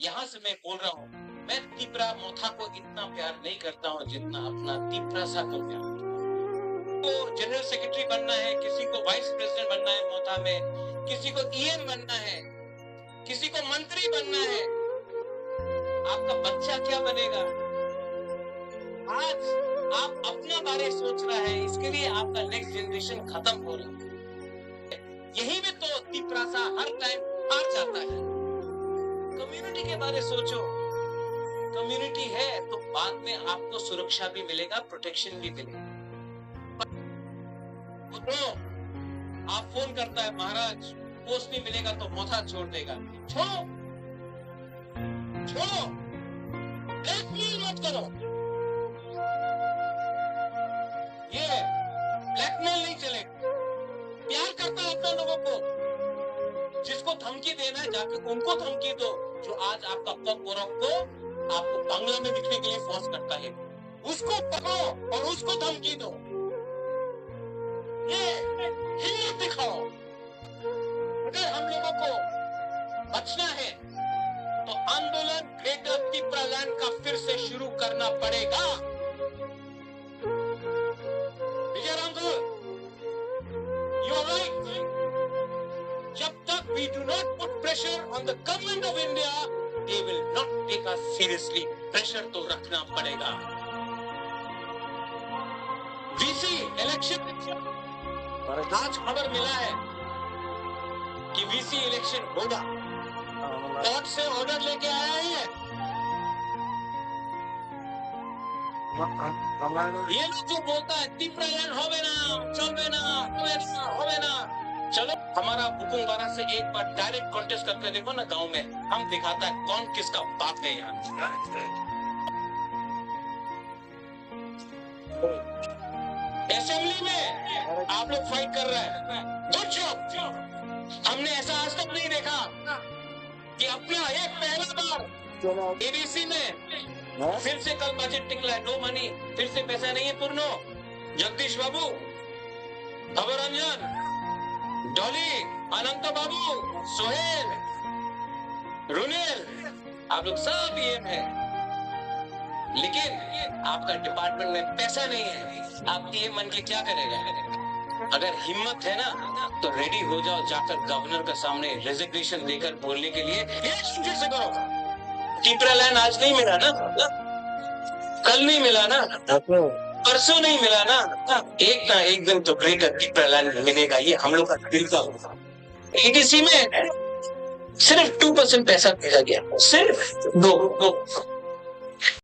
यहाँ से मैं बोल रहा हूँ, मैं तिपरा मोथा को इतना प्यार नहीं करता हूँ जितना अपना तिपरा सा को प्यार। तो जनरल सेक्रेटरी बनना है, किसी को वाइस प्रेसिडेंट बनना है मोथा में, किसी को ईएम बनना है, किसी को मंत्री बनना है। आपका बच्चा क्या बनेगा? आज आप अपना बारे सोच रहा है, इसके लिए आपका नेक्स्ट जनरेशन खत्म हो रहा है। यही में तो तिपरा सा हर टाइम हार जाता है। कम्युनिटी के बारे सोचो, कम्युनिटी है तो बाद में आपको सुरक्षा भी मिलेगा, प्रोटेक्शन भी मिलेगा। तो आप फोन करता है, महाराज पोस्ट नहीं मिलेगा तो मोथा छोड़ देगा। छोड़ो छोड़ो, ब्लैकमेल मत करो। ये ब्लैकमेल नहीं चले। प्यार करता है अपने लोगों को, जिसको धमकी देना है जाके उनको धमकी दो। जो आज आपका पग को आपको बांग्ला में दिखने के लिए फोर्स करता है, उसको पकड़ो और उसको धमकी दो। ये हिम्मत दिखाओ। अगर हम लोगों को बचना है तो आंदोलन ग्रेटर तिपरा लैंड का फिर से शुरू करना पड़ेगा। Vijayram, you are right. जब तक we do not put pressure on the government of India, they will not take us seriously. Pressure तो रखना पड़ेगा। VC इलेक्शन, आज खबर मिला है कि VC इलेक्शन होगा। कोर्ट से ऑर्डर लेके आया है। ये लोग जो बोलता है तिपरा लैंड होवे ना, चलवे ना, होवे ना। चलो हमारा बुकुंबारा से एक बार डायरेक्ट कॉन्टेस्ट करके देखो ना गांव में, हम दिखाता है कौन किसका बाप है यहाँ। असेंबली में आप लोग फाइट कर रहे हैं, गुड जॉब। हमने ऐसा आज तक नहीं देखा कि अपना एक पहला बार एबीसी में फिर से कल बजट निकला है, नो मनी, फिर से पैसा नहीं है पूर्णो। जगदीश बाबू, अभरंजन, डॉली, अनंत बाबू, सोहेल, रुनेल, आप लोग सब ईएम है, लेकिन आपका डिपार्टमेंट में पैसा नहीं है। आप ईएम बन के क्या करेगा? अगर हिम्मत है ना तो रेडी हो जाओ, जाकर गवर्नर के सामने रेजिग्नेशन देकर बोलने के लिए। फिर से करो। तिपरा लैंड आज नहीं मिला ना, कल नहीं मिला ना, परसों नहीं मिला ना, एक ना एक दिन तो ग्रेटर तिपरा लैंड मिलेगा। ये हम लोग का दिल का होगा। एडीसी में सिर्फ 2% पैसा भेजा गया, सिर्फ 2।